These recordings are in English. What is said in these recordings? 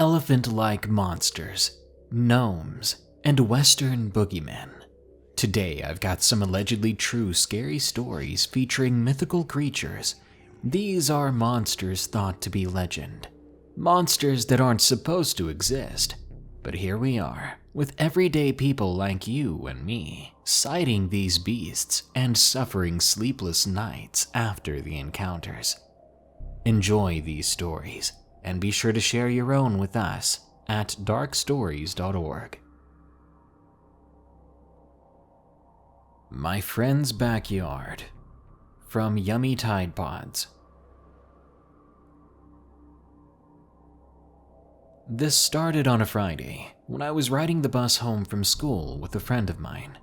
elephant-like monsters, gnomes, and Western boogeymen. Today I've got some allegedly true scary stories featuring mythical creatures. These are monsters thought to be legend. Monsters that aren't supposed to exist. But here we are, with everyday people like you and me, sighting these beasts and suffering sleepless nights after the encounters. Enjoy these stories, and be sure to share your own with us at darkstories.org. My Friend's Backyard, from YummyTiePods. This started on a Friday when I was riding the bus home from school with a friend of mine.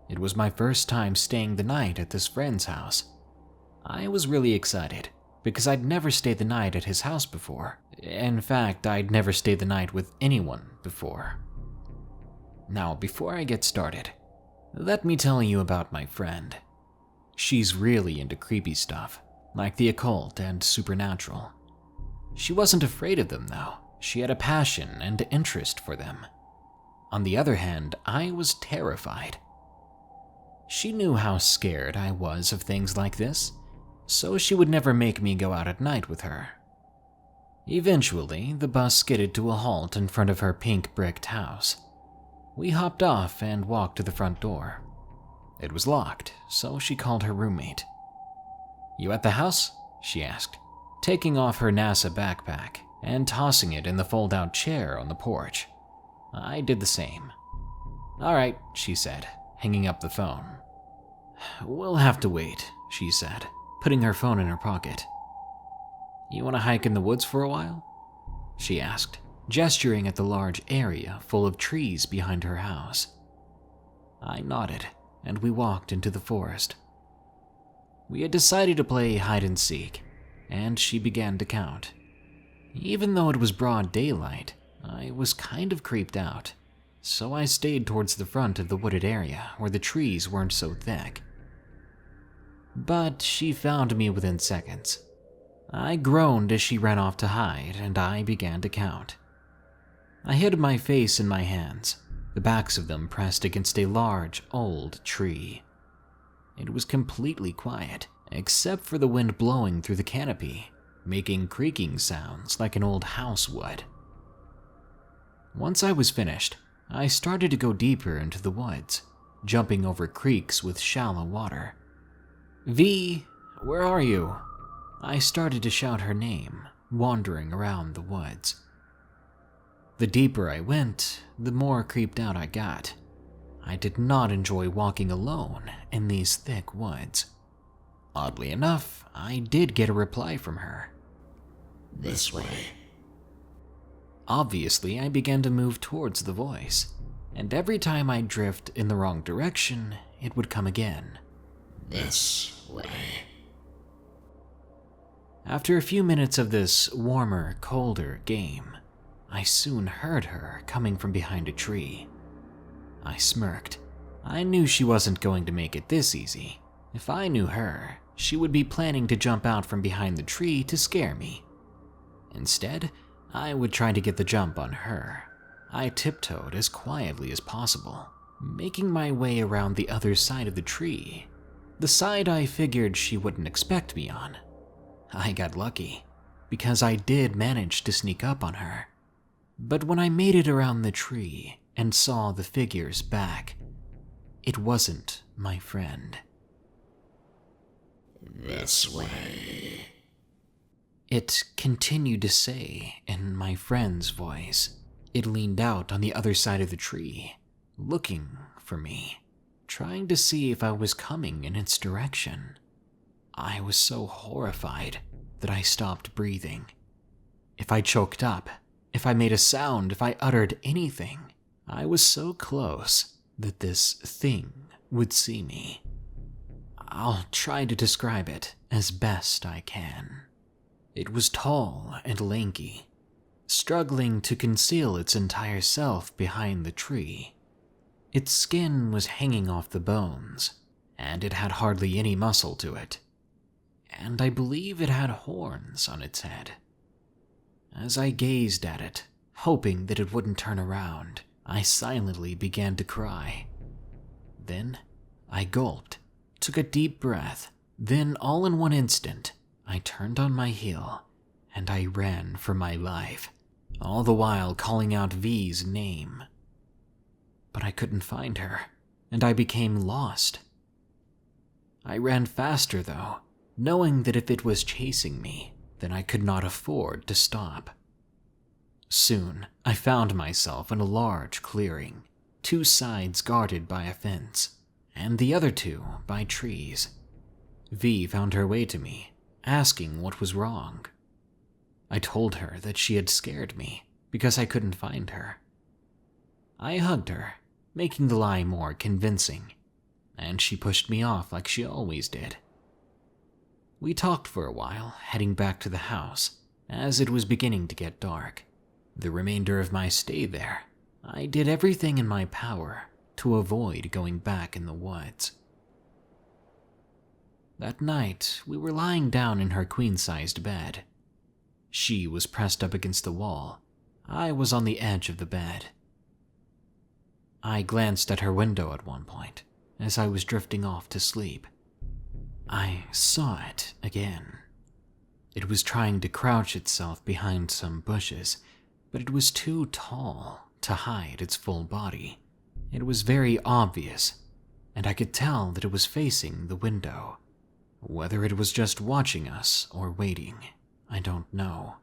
It was my first time staying the night at this friend's house. I was really excited because I'd never stayed the night at his house before. In fact, I'd never stayed the night with anyone before. Now, before I get started, let me tell you about my friend. She's really into creepy stuff, like the occult and supernatural. She wasn't afraid of them, though. She had a passion and interest for them. On the other hand, I was terrified. She knew how scared I was of things like this, so she would never make me go out at night with her. Eventually, the bus skidded to a halt in front of her pink-bricked house. We hopped off and walked to the front door. It was locked, so she called her roommate. "You at the house?" she asked, taking off her NASA backpack and tossing it in the fold-out chair on the porch. I did the same. "All right," she said, hanging up the phone. "We'll have to wait," she said, putting her phone in her pocket. "You want to hike in the woods for a while?" she asked, gesturing at the large area full of trees behind her house. I nodded, and we walked into the forest. We had decided to play hide-and-seek, and she began to count. Even though it was broad daylight, I was kind of creeped out, so I stayed towards the front of the wooded area where the trees weren't so thick. But she found me within seconds. I groaned as she ran off to hide, and I began to count. I hid my face in my hands, the backs of them pressed against a large, old tree. It was completely quiet, except for the wind blowing through the canopy, making creaking sounds like an old house would. Once I was finished, I started to go deeper into the woods, jumping over creeks with shallow water. "V, where are you?" I started to shout her name, wandering around the woods. The deeper I went, the more creeped out I got. I did not enjoy walking alone in these thick woods. Oddly enough, I did get a reply from her. "This way." Obviously, I began to move towards the voice, and every time I'd drift in the wrong direction, it would come again. "This way." After a few minutes of this warmer, colder game, I soon heard her coming from behind a tree. I smirked. I knew she wasn't going to make it this easy. If I knew her, she would be planning to jump out from behind the tree to scare me. Instead, I would try to get the jump on her. I tiptoed as quietly as possible, making my way around the other side of the tree, the side I figured she wouldn't expect me on. I got lucky, because I did manage to sneak up on her. But when I made it around the tree and saw the figure's back, it wasn't my friend. "This way." It continued to say in my friend's voice. It leaned out on the other side of the tree, looking for me, trying to see if I was coming in its direction. I was so horrified that I stopped breathing. If I choked up, if I made a sound, if I uttered anything, I was so close that this thing would see me. I'll try to describe it as best I can. It was tall and lanky, struggling to conceal its entire self behind the tree. Its skin was hanging off the bones, and it had hardly any muscle to it. And I believe it had horns on its head. As I gazed at it, Hoping that it wouldn't turn around, I silently began to cry. Then, I gulped, took a deep breath, then all in one instant, I turned on my heel, and I ran for my life, all the while calling out V's name. But I couldn't find her, and I became lost. I ran faster though, knowing that if it was chasing me, then I could not afford to stop. Soon, I found myself in a large clearing, 2 sides guarded by a fence, and the other 2 by trees. V found her way to me, asking what was wrong. I told her that she had scared me because I couldn't find her. I hugged her, making the lie more convincing, and she pushed me off like she always did. We talked for a while, heading back to the house, as it was beginning to get dark. The remainder of my stay there, I did everything in my power to avoid going back in the woods. That night, we were lying down in her queen-sized bed. She was pressed up against the wall. I was on the edge of the bed. I glanced at her window at one point, as I was drifting off to sleep. I saw it again. It was trying to crouch itself behind some bushes, but it was too tall to hide its full body. It was very obvious, and I could tell that it was facing the window. Whether it was just watching us or waiting, I don't know.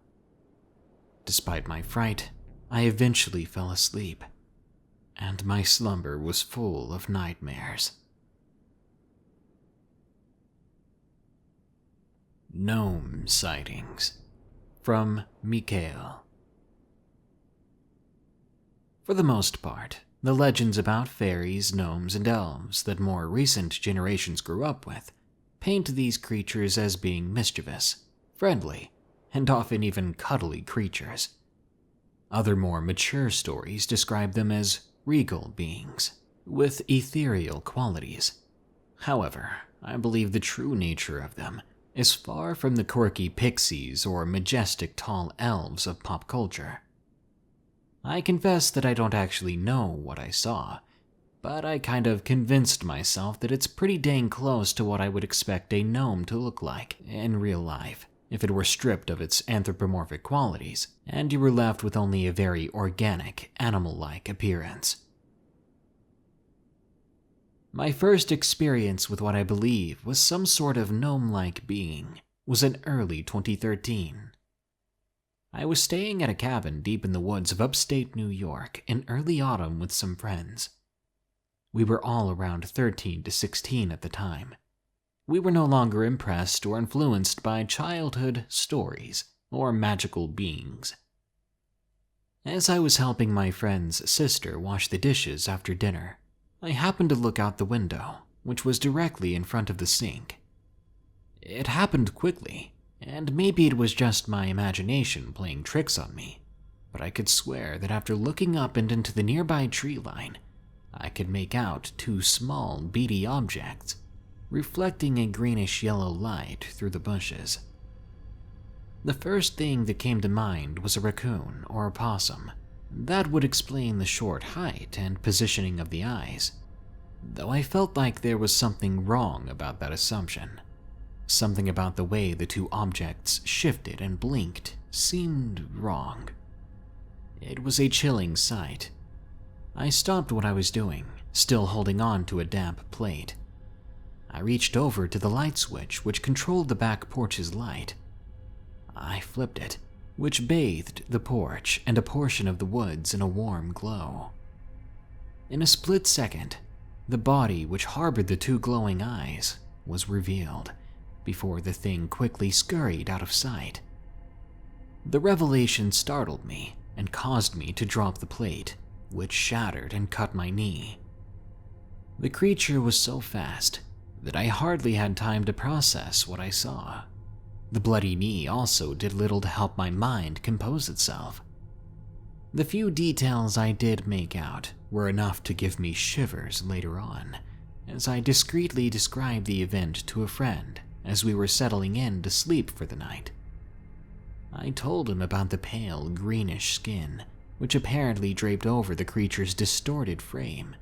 Despite my fright, I eventually fell asleep, and my slumber was full of nightmares. Gnome Sightings from Mikkael. For the most part, the legends about fairies, gnomes, and elves that more recent generations grew up with paint these creatures as being mischievous, friendly, and often even cuddly creatures. Other more mature stories describe them as regal beings with ethereal qualities. However, I believe the true nature of them is far from the quirky pixies or majestic tall elves of pop culture. I confess that I don't actually know what I saw, but I kind of convinced myself that it's pretty dang close to what I would expect a gnome to look like in real life, if it were stripped of its anthropomorphic qualities, and you were left with only a very organic, animal-like appearance. My first experience with what I believe was some sort of gnome-like being was in early 2013. I was staying at a cabin deep in the woods of upstate New York in early autumn with some friends. We were all around 13 to 16 at the time. We were no longer impressed or influenced by childhood stories or magical beings. As I was helping my friend's sister wash the dishes after dinner, I happened to look out the window, which was directly in front of the sink. It happened quickly, and maybe it was just my imagination playing tricks on me, but I could swear that after looking up and into the nearby tree line, I could make out 2 small, beady objects, reflecting a greenish-yellow light through the bushes. The first thing that came to mind was a raccoon or a possum. That would explain the short height and positioning of the eyes, though I felt like there was something wrong about that assumption. Something about the way the 2 objects shifted and blinked seemed wrong. It was a chilling sight. I stopped what I was doing, still holding on to a damp plate. I reached over to the light switch which controlled the back porch's light. I flipped it, which bathed the porch and a portion of the woods in a warm glow. In a split second, the body which harbored the 2 glowing eyes was revealed, before the thing quickly scurried out of sight. The revelation startled me and caused me to drop the plate, which shattered and cut my knee. The creature was so fast that I hardly had time to process what I saw. The bloody knee also did little to help my mind compose itself. The few details I did make out were enough to give me shivers later on, as I discreetly described the event to a friend as we were settling in to sleep for the night. I told him about the pale, greenish skin, which apparently draped over the creature's distorted frame,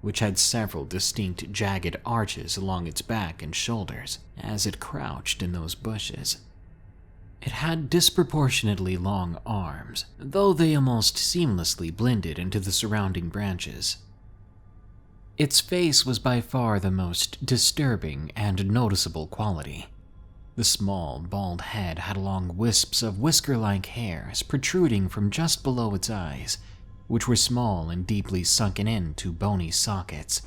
which had several distinct jagged arches along its back and shoulders as it crouched in those bushes. It had disproportionately long arms, though they almost seamlessly blended into the surrounding branches. Its face was by far the most disturbing and noticeable quality. The small, bald head had long wisps of whisker-like hairs protruding from just below its eyes, which were small and deeply sunken into bony sockets.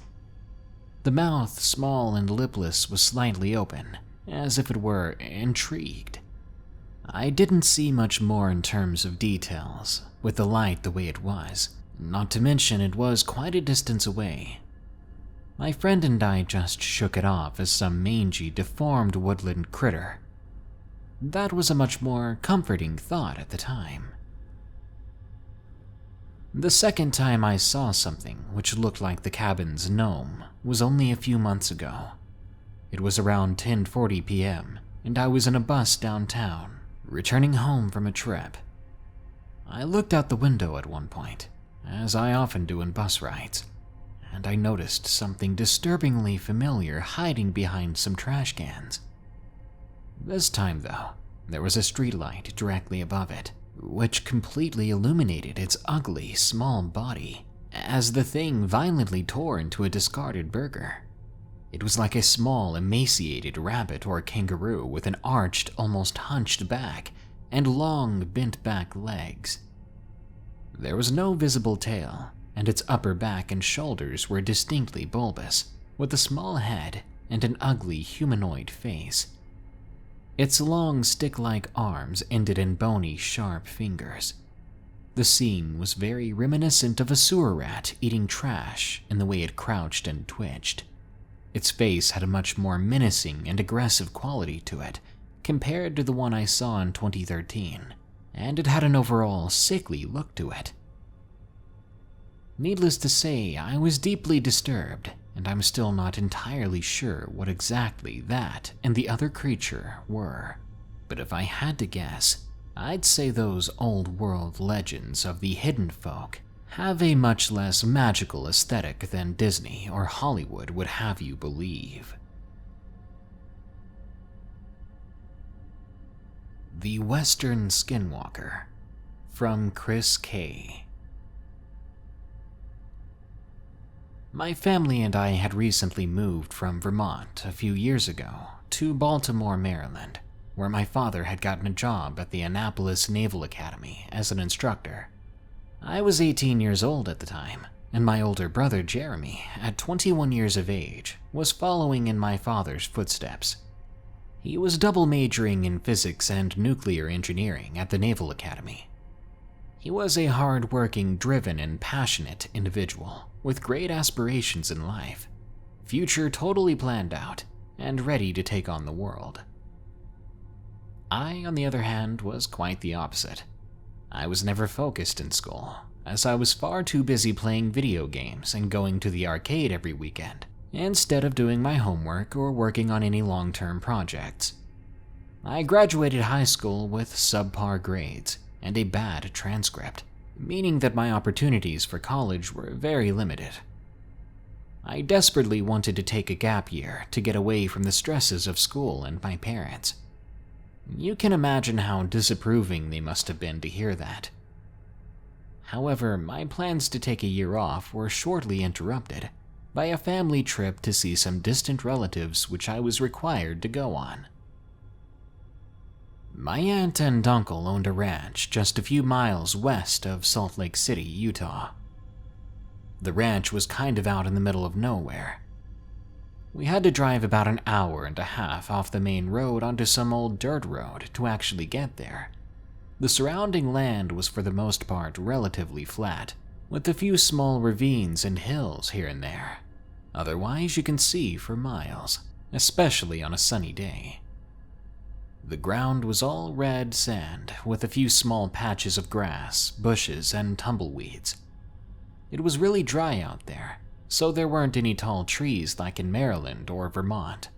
The mouth, small and lipless, was slightly open, as if it were intrigued. I didn't see much more in terms of details, with the light the way it was, not to mention it was quite a distance away. My friend and I just shook it off as some mangy, deformed woodland critter. That was a much more comforting thought at the time. The second time I saw something which looked like the cabin's gnome was only a few months ago. It was around 10:40 p.m., and I was in a bus downtown, returning home from a trip. I looked out the window at one point, as I often do in bus rides, and I noticed something disturbingly familiar hiding behind some trash cans. This time, though, there was a streetlight directly above it, which completely illuminated its ugly, small body, as the thing violently tore into a discarded burger. It was like a small, emaciated rabbit or kangaroo with an arched, almost hunched back and long, bent-back legs. There was no visible tail, and its upper back and shoulders were distinctly bulbous, with a small head and an ugly humanoid face. Its long, stick-like arms ended in bony, sharp fingers. The scene was very reminiscent of a sewer rat eating trash in the way it crouched and twitched. Its face had a much more menacing and aggressive quality to it compared to the one I saw in 2013, and it had an overall sickly look to it. Needless to say, I was deeply disturbed, and I'm still not entirely sure what exactly that and the other creature were. But if I had to guess, I'd say those old-world legends of the hidden folk have a much less magical aesthetic than Disney or Hollywood would have you believe. The Western Skinwalker, from Chris K. My family and I had recently moved from Vermont a few years ago to Baltimore, Maryland, where my father had gotten a job at the Annapolis Naval Academy as an instructor. I was 18 years old at the time, and my older brother Jeremy, at 21 years of age, was following in my father's footsteps. He was double majoring in physics and nuclear engineering at the Naval Academy. He was a hard-working, driven, and passionate individual with great aspirations in life, future totally planned out, and ready to take on the world. I, on the other hand, was quite the opposite. I was never focused in school, as I was far too busy playing video games and going to the arcade every weekend, instead of doing my homework or working on any long-term projects. I graduated high school with subpar grades and a bad transcript, meaning that my opportunities for college were very limited. I desperately wanted to take a gap year to get away from the stresses of school and my parents. You can imagine how disapproving they must have been to hear that. However, my plans to take a year off were shortly interrupted by a family trip to see some distant relatives which I was required to go on. My aunt and uncle owned a ranch just a few miles west of Salt Lake City, Utah. The ranch was kind of out in the middle of nowhere. We had to drive about an hour and a half off the main road onto some old dirt road to actually get there. The surrounding land was for the most part relatively flat, with a few small ravines and hills here and there. Otherwise, you can see for miles, especially on a sunny day. The ground was all red sand, with a few small patches of grass, bushes, and tumbleweeds. It was really dry out there, so there weren't any tall trees like in Maryland or Vermont.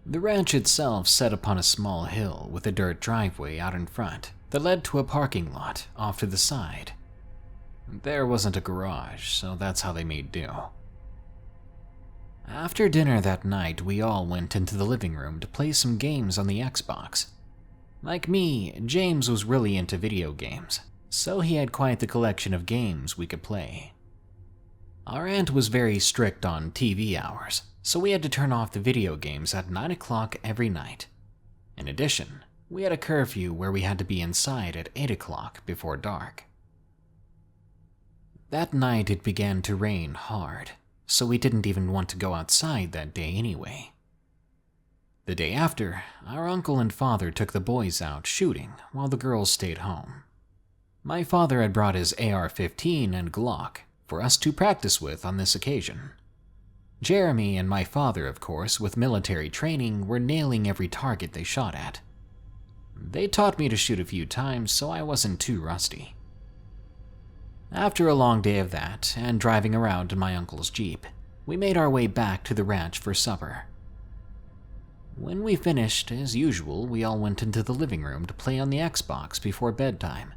The ranch itself sat upon a small hill with a dirt driveway out in front that led to a parking lot off to the side. There wasn't a garage, so that's how they made do. After dinner that night, we all went into the living room to play some games on the Xbox. Like me, James was really into video games, so he had quite the collection of games we could play. Our aunt was very strict on TV hours, so we had to turn off the video games at 9 o'clock every night. In addition, we had a curfew where we had to be inside at 8 o'clock before dark. That night it began to rain hard, so we didn't even want to go outside that day anyway. The day after, our uncle and father took the boys out shooting while the girls stayed home. My father had brought his AR-15 and Glock for us to practice with on this occasion. Jeremy and my father, of course, with military training, were nailing every target they shot at. They taught me to shoot a few times, so I wasn't too rusty. After a long day of that, and driving around in my uncle's Jeep, we made our way back to the ranch for supper. When we finished, as usual, we all went into the living room to play on the Xbox before bedtime.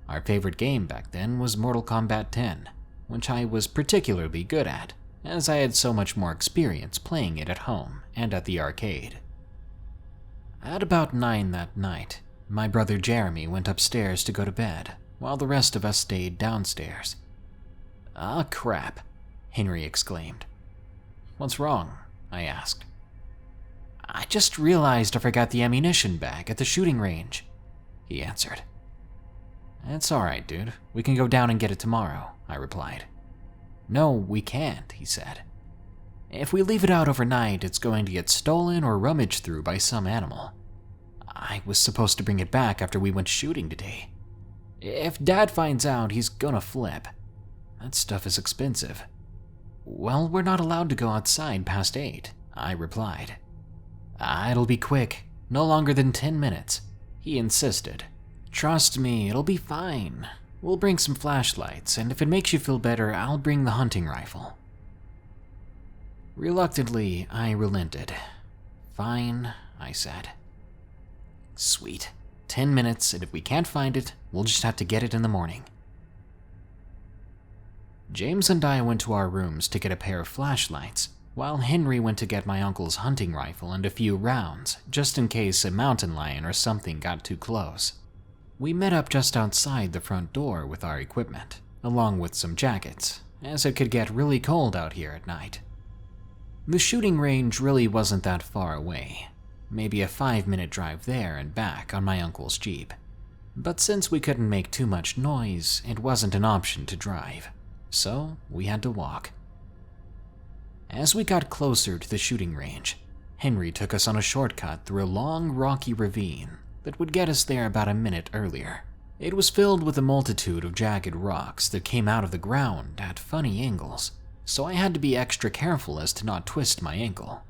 Our favorite game back then was Mortal Kombat 10, which I was particularly good at, as I had so much more experience playing it at home and at the arcade. At about 9 that night, my brother Jeremy went upstairs to go to bed, while the rest of us stayed downstairs. "Ah, crap," Henry exclaimed. "What's wrong?" I asked. "I just realized I forgot the ammunition bag at the shooting range," he answered. "It's alright, dude. We can go down and get it tomorrow," I replied. "No, we can't," he said. "If we leave it out overnight, it's going to get stolen or rummaged through by some animal. I was supposed to bring it back after we went shooting today. If Dad finds out, he's gonna flip. That stuff is expensive." "Well, we're not allowed to go outside past 8, I replied. "It'll be quick, no longer than 10 minutes, he insisted. "Trust me, it'll be fine. We'll bring some flashlights, and if it makes you feel better, I'll bring the hunting rifle." Reluctantly, I relented. "Fine," I said. "Sweet. 10 minutes, and if we can't find it, we'll just have to get it in the morning." James and I went to our rooms to get a pair of flashlights, while Henry went to get my uncle's hunting rifle and a few rounds, just in case a mountain lion or something got too close. We met up just outside the front door with our equipment, along with some jackets, as it could get really cold out here at night. The shooting range really wasn't that far away, maybe a 5-minute drive there and back on my uncle's Jeep. But since we couldn't make too much noise, it wasn't an option to drive, so we had to walk. As we got closer to the shooting range, Henry took us on a shortcut through a long, rocky ravine that would get us there about a minute earlier. It was filled with a multitude of jagged rocks that came out of the ground at funny angles, so I had to be extra careful as to not twist my ankle.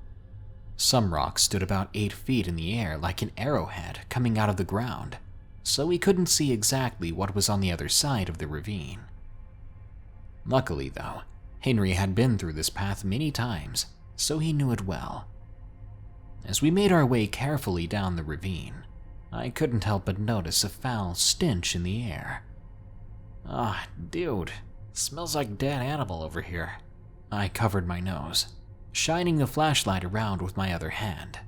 Some rocks stood about 8 feet in the air like an arrowhead coming out of the ground, so we couldn't see exactly what was on the other side of the ravine. Luckily, though, Henry had been through this path many times, so he knew it well. As we made our way carefully down the ravine, I couldn't help but notice a foul stench in the air. "Ah, dude, smells like dead animal over here." I covered my nose, shining the flashlight around with my other hand.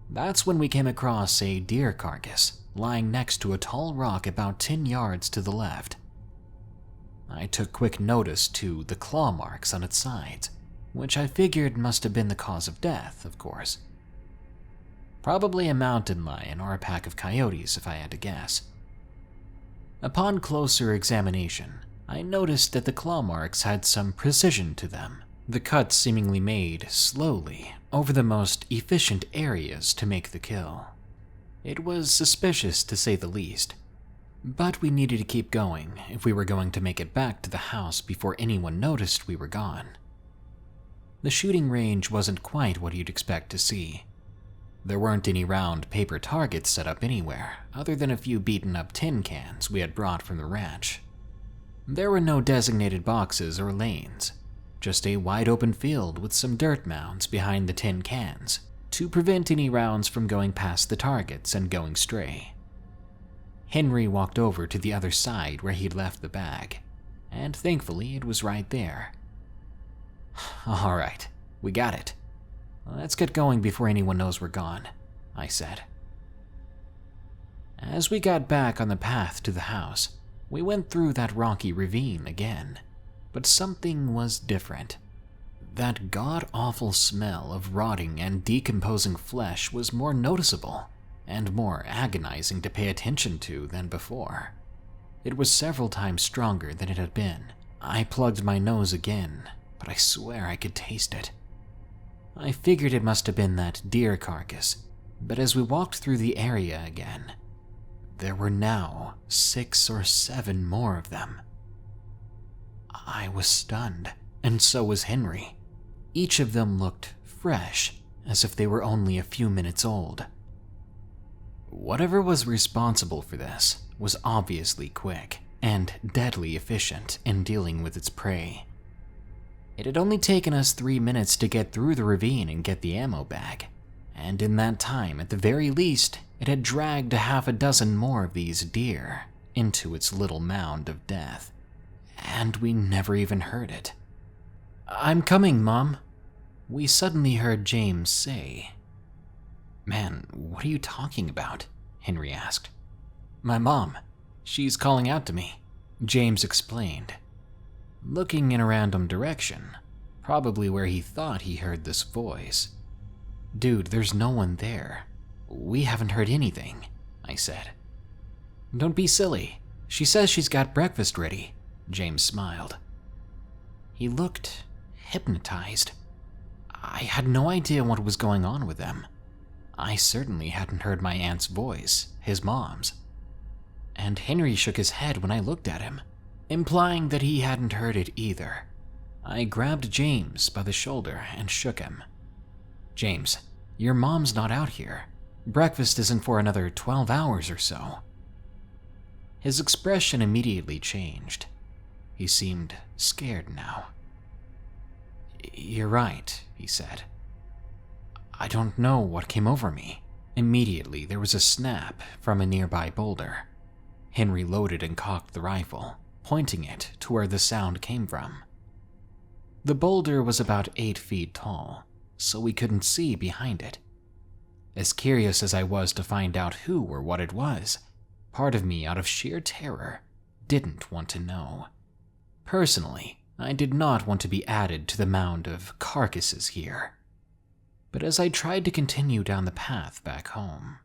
That's when we came across a deer carcass lying next to a tall rock about 10 yards to the left. I took quick notice to the claw marks on its sides, which I figured must have been the cause of death, of course. Probably a mountain lion or a pack of coyotes, if I had to guess. Upon closer examination, I noticed that the claw marks had some precision to them, the cuts seemingly made slowly over the most efficient areas to make the kill. It was suspicious to say the least, but we needed to keep going if we were going to make it back to the house before anyone noticed we were gone. The shooting range wasn't quite what you'd expect to see. There weren't any round paper targets set up anywhere, other than a few beaten-up tin cans we had brought from the ranch. There were no designated boxes or lanes, just a wide-open field with some dirt mounds behind the tin cans to prevent any rounds from going past the targets and going stray. Henry walked over to the other side where he'd left the bag, and thankfully it was right there. "All right, we got it. Let's get going before anyone knows we're gone," I said. As we got back on the path to the house, we went through that rocky ravine again, but something was different. That god-awful smell of rotting and decomposing flesh was more noticeable and more agonizing to pay attention to than before. It was several times stronger than it had been. I plugged my nose again, but I swear I could taste it. I figured it must have been that deer carcass, but as we walked through the area again, there were now 6 or 7 more of them. I was stunned, and so was Henry. Each of them looked fresh, as if they were only a few minutes old. Whatever was responsible for this was obviously quick and deadly efficient in dealing with its prey. It had only taken us 3 minutes to get through the ravine and get the ammo bag, and in that time, at the very least, it had dragged 6 more of these deer into its little mound of death, and we never even heard it. "I'm coming, Mom," we suddenly heard James say. "Man, what are you talking about?" Henry asked. "My mom. She's calling out to me," James explained, looking in a random direction, probably where he thought he heard this voice. "Dude, there's no one there. We haven't heard anything," I said. "Don't be silly. She says she's got breakfast ready," James smiled. He looked hypnotized. I had no idea what was going on with them. I certainly hadn't heard my aunt's voice, his mom's. And Henry shook his head when I looked at him, implying that he hadn't heard it either. I grabbed James by the shoulder and shook him. "James, your mom's not out here. Breakfast isn't for another 12 hours or so." His expression immediately changed. He seemed scared now. "You're right," he said. "I don't know what came over me." Immediately, there was a snap from a nearby boulder. Henry loaded and cocked the rifle, pointing it to where the sound came from. The boulder was about 8 feet tall, so we couldn't see behind it. As curious as I was to find out who or what it was, part of me, out of sheer terror, didn't want to know. Personally, I did not want to be added to the mound of carcasses here. But as I tried to continue down the path back home,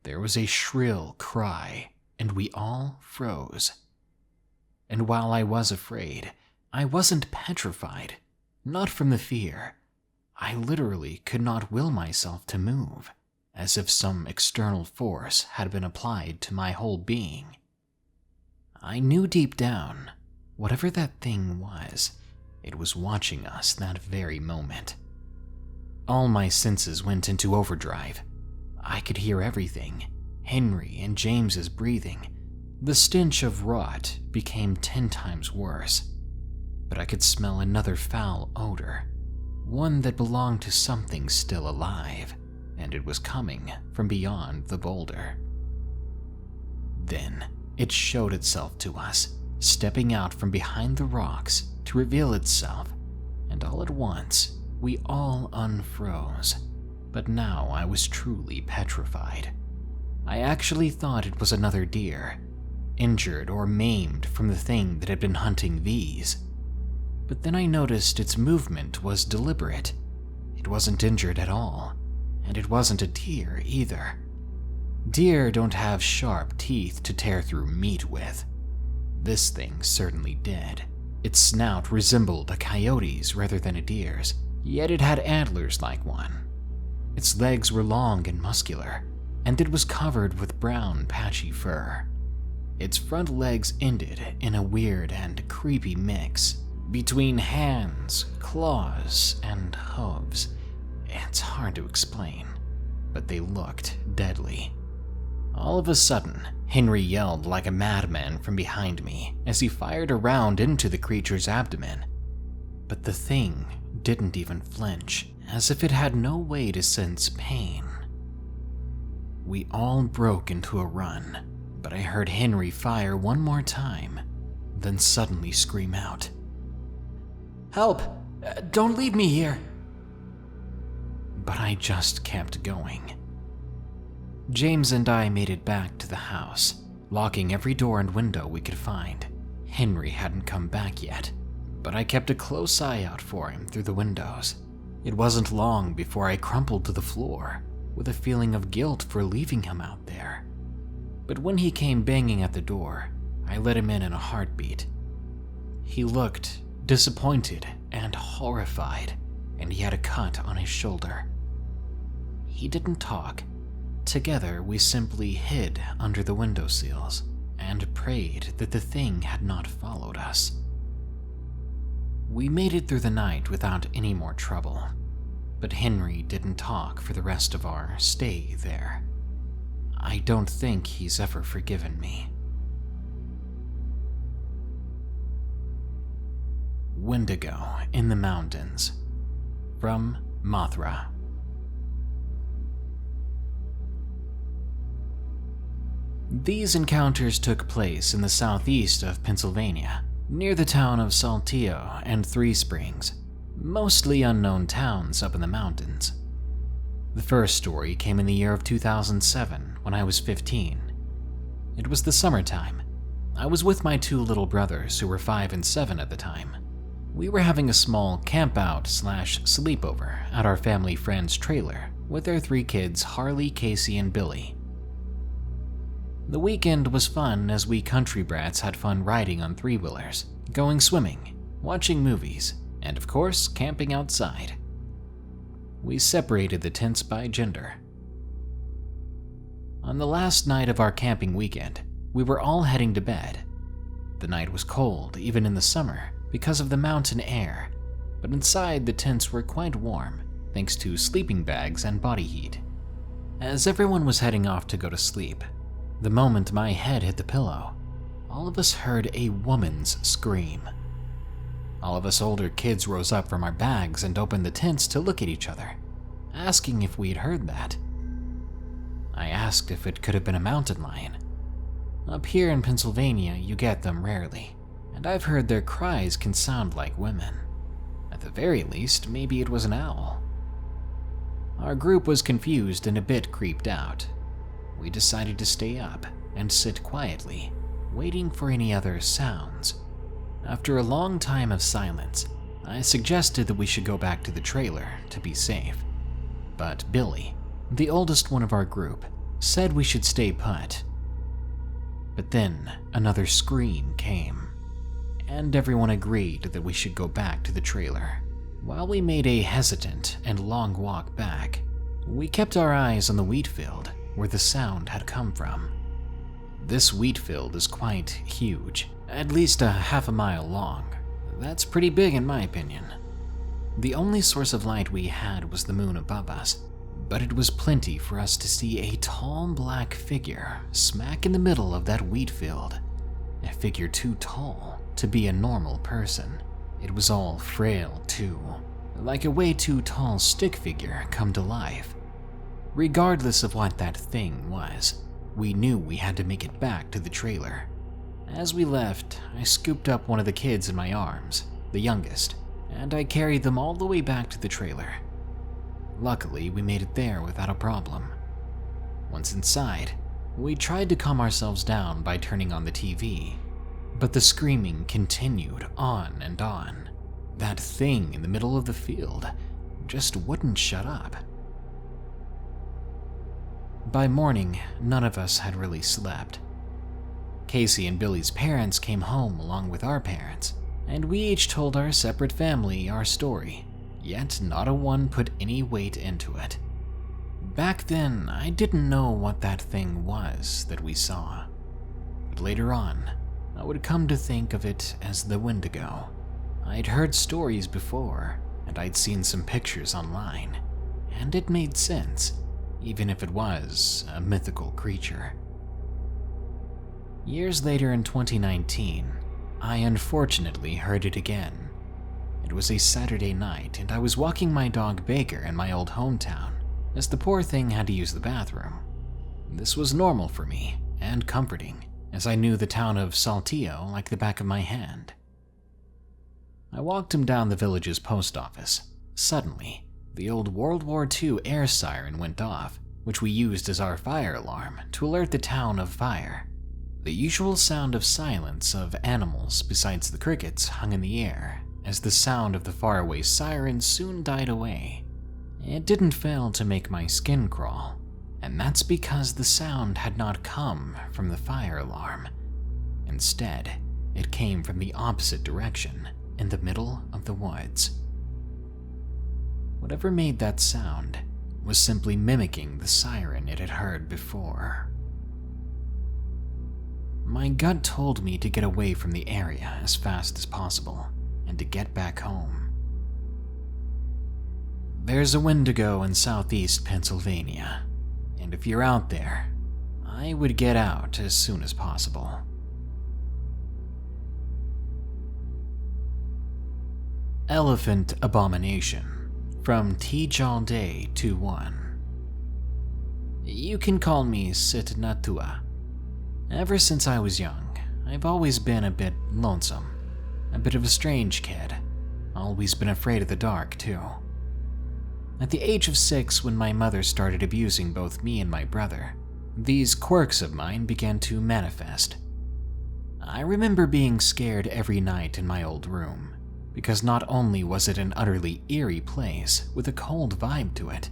there was a shrill cry, and we all froze. And while I was afraid, I wasn't petrified, not from the fear. I literally could not will myself to move, as if some external force had been applied to my whole being. I knew deep down, whatever that thing was, it was watching us that very moment. All my senses went into overdrive. I could hear everything, Henry and James's breathing. The stench of rot became 10 times worse, but I could smell another foul odor, one that belonged to something still alive, and it was coming from beyond the boulder. Then it showed itself to us, stepping out from behind the rocks to reveal itself, and all at once, we all unfroze. But now I was truly petrified. I actually thought it was another deer, injured or maimed from the thing that had been hunting these. But then I noticed its movement was deliberate. It wasn't injured at all, and it wasn't a deer either. Deer don't have sharp teeth to tear through meat with. This thing certainly did. Its snout resembled a coyote's rather than a deer's, yet it had antlers like one. Its legs were long and muscular, and it was covered with brown, patchy fur. Its front legs ended in a weird and creepy mix between hands, claws, and hooves. It's hard to explain, but they looked deadly. All of a sudden, Henry yelled like a madman from behind me as he fired a round into the creature's abdomen. But the thing didn't even flinch, as if it had no way to sense pain. We all broke into a run, but I heard Henry fire one more time. then suddenly scream out, "Help! Don't leave me here!" But I just kept going. James and I made it back to the house, locking every door and window we could find. Henry hadn't come back yet, but I kept a close eye out for him through the windows. It wasn't long before I crumpled to the floor, with a feeling of guilt for leaving him out there. But when he came banging at the door, I let him in a heartbeat. He looked disappointed and horrified, and he had a cut on his shoulder. He didn't talk. Together, we simply hid under the windowsills and prayed that the thing had not followed us. We made it through the night without any more trouble, but Henry didn't talk for the rest of our stay there. I don't think he's ever forgiven me. Wendigo in the Mountains, from Mothra. These encounters took place in the southeast of Pennsylvania, near the town of Saltillo and Three Springs, mostly unknown towns up in the mountains. The first story came in the year of 2007 when I was 15. It was the summertime. I was with my two little brothers who were 5 and 7 at the time. We were having a small campout/sleepover at our family friend's trailer with their 3 kids, Harley, Casey, and Billy. The weekend was fun as we country brats had fun riding on 3-wheelers, going swimming, watching movies, and of course, camping outside. We separated the tents by gender. On the last night of our camping weekend, we were all heading to bed. The night was cold, even in the summer, because of the mountain air, but inside the tents were quite warm, thanks to sleeping bags and body heat. As everyone was heading off to go to sleep, the moment my head hit the pillow, all of us heard a woman's scream. All of us older kids rose up from our bags and opened the tents to look at each other, asking if we had heard that. I asked if it could have been a mountain lion. Up here in Pennsylvania, you get them rarely, and I've heard their cries can sound like women. At the very least, maybe it was an owl. Our group was confused and a bit creeped out. We decided to stay up and sit quietly, waiting for any other sounds. After a long time of silence, I suggested that we should go back to the trailer to be safe. But Billy, the oldest one of our group, said we should stay put. But then another scream came, and everyone agreed that we should go back to the trailer. While we made a hesitant and long walk back, we kept our eyes on the wheat field where the sound had come from. This wheat field is quite huge, at least a half a mile long. That's pretty big in my opinion. The only source of light we had was the moon above us, but it was plenty for us to see a tall black figure smack in the middle of that wheat field. A figure too tall to be a normal person. It was all frail too, like a way too tall stick figure come to life. Regardless of what that thing was, we knew we had to make it back to the trailer. As we left, I scooped up one of the kids in my arms, the youngest, and I carried them all the way back to the trailer. Luckily, we made it there without a problem. Once inside, we tried to calm ourselves down by turning on the TV, but the screaming continued on and on. That thing in the middle of the field just wouldn't shut up. By morning, none of us had really slept. Casey and Billy's parents came home along with our parents, and we each told our separate family our story, yet not a one put any weight into it. Back then, I didn't know what that thing was that we saw, but later on, I would come to think of it as the Wendigo. I'd heard stories before, and I'd seen some pictures online, and it made sense, even if it was a mythical creature. Years later in 2019, I unfortunately heard it again. It was a Saturday night, and I was walking my dog Baker in my old hometown, as the poor thing had to use the bathroom. This was normal for me, and comforting, as I knew the town of Saltillo like the back of my hand. I walked him down the village's post office. Suddenly, the old World War II air siren went off, which we used as our fire alarm to alert the town of fire. The usual sound of silence of animals besides the crickets hung in the air, as the sound of the faraway siren soon died away. It didn't fail to make my skin crawl, and that's because the sound had not come from the fire alarm. Instead, it came from the opposite direction, in the middle of the woods. Whatever made that sound was simply mimicking the siren it had heard before. My gut told me to get away from the area as fast as possible and to get back home. There's a Wendigo in southeast Pennsylvania, and if you're out there, I would get out as soon as possible. Elephant Abomination from Tjalday 21. You can call me Sit Natua. Ever since I was young, I've always been a bit lonesome, a bit of a strange kid, always been afraid of the dark too. At the age of 6, when my mother started abusing both me and my brother, these quirks of mine began to manifest. I remember being scared every night in my old room, because not only was it an utterly eerie place with a cold vibe to it,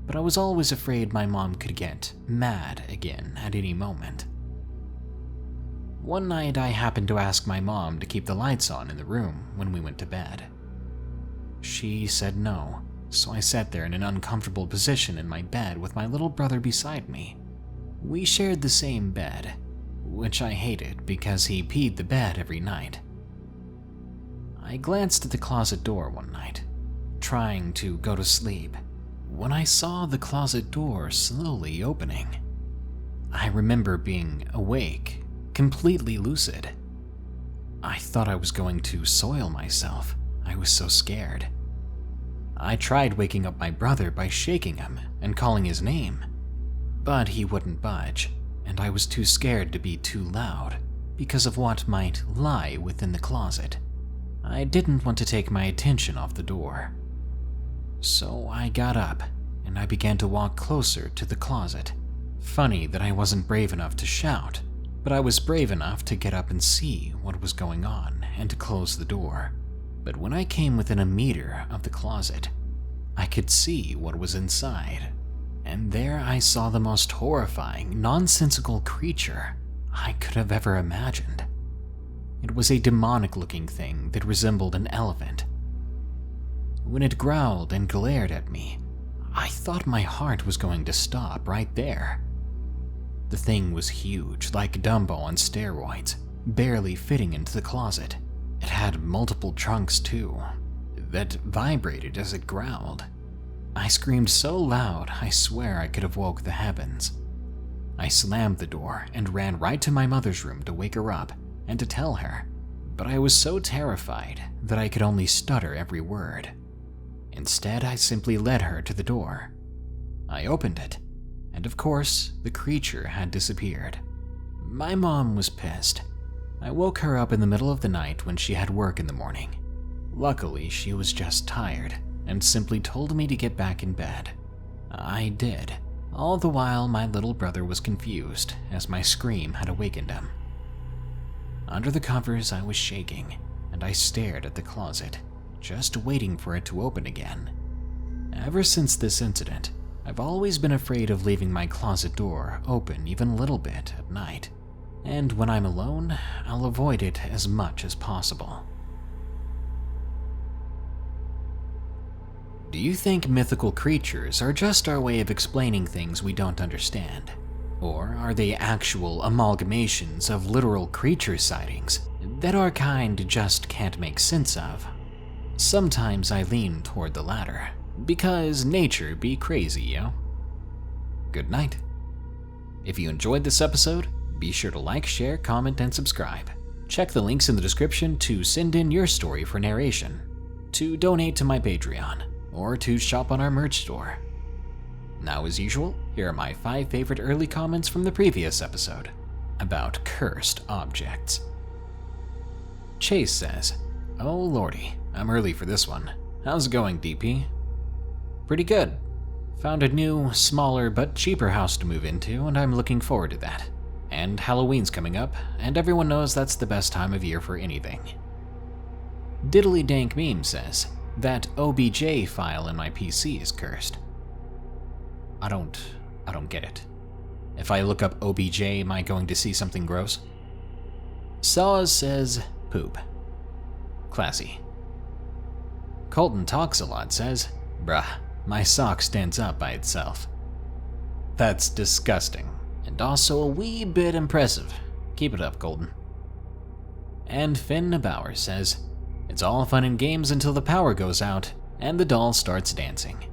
but I was always afraid my mom could get mad again at any moment. One night I happened to ask my mom to keep the lights on in the room when we went to bed. She said no, so I sat there in an uncomfortable position in my bed with my little brother beside me. We shared the same bed, which I hated because he peed the bed every night. I glanced at the closet door one night, trying to go to sleep, when I saw the closet door slowly opening. I remember being awake, completely lucid. I thought I was going to soil myself. I was so scared. I tried waking up my brother by shaking him and calling his name, but he wouldn't budge, and I was too scared to be too loud because of what might lie within the closet. I didn't want to take my attention off the door. So I got up and I began to walk closer to the closet. Funny that I wasn't brave enough to shout, but I was brave enough to get up and see what was going on and to close the door. But when I came within 1 meter of the closet, I could see what was inside, and there I saw the most horrifying, nonsensical creature I could have ever imagined. It was a demonic-looking thing that resembled an elephant. When it growled and glared at me, I thought my heart was going to stop right there. The thing was huge, like Dumbo on steroids, barely fitting into the closet. It had multiple trunks too, that vibrated as it growled. I screamed so loud, I swear I could have woke the heavens. I slammed the door and ran right to my mother's room to wake her up and to tell her, but I was so terrified that I could only stutter every word. Instead, I simply led her to the door. I opened it, and of course, the creature had disappeared. My mom was pissed. I woke her up in the middle of the night when she had work in the morning. Luckily, she was just tired and simply told me to get back in bed. I did, all the while my little brother was confused as my scream had awakened him. Under the covers, I was shaking, and I stared at the closet, just waiting for it to open again. Ever since this incident, I've always been afraid of leaving my closet door open even a little bit at night, and when I'm alone, I'll avoid it as much as possible. Do you think mythical creatures are just our way of explaining things we don't understand? Or are they actual amalgamations of literal creature sightings that our kind just can't make sense of? Sometimes I lean toward the latter, because nature be crazy, yo. Good night. If you enjoyed this episode, be sure to like, share, comment, and subscribe. Check the links in the description to send in your story for narration, to donate to my Patreon, or to shop on our merch store. Now, as usual, here are my 5 favorite early comments from the previous episode. about cursed objects. Chase says, "Oh lordy, I'm early for this one. How's it going, DP?" "Pretty good. Found a new, smaller but cheaper house to move into, and I'm looking forward to that. And Halloween's coming up, and everyone knows that's the best time of year for anything." Diddly Dank Meme says, "That OBJ file in my PC is cursed." I don't get it. If I look up OBJ, am I going to see something gross? Saws says, "Poop." Classy. Colton Talks a Lot says, "Bruh, my sock stands up by itself." That's disgusting, and also a wee bit impressive. Keep it up, Colton. And Finn Bauer says, "It's all fun and games until the power goes out and the doll starts dancing."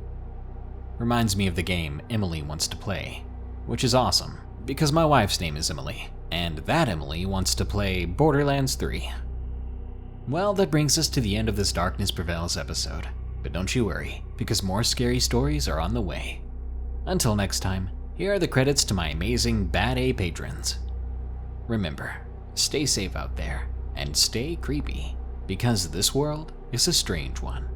Reminds me of the game Emily wants to play, which is awesome, because my wife's name is Emily, and that Emily wants to play Borderlands 3. Well, that brings us to the end of this Darkness Prevails episode, but don't you worry, because more scary stories are on the way. Until next time, here are the credits to my amazing Bad A patrons. Remember, stay safe out there, and stay creepy, because this world is a strange one.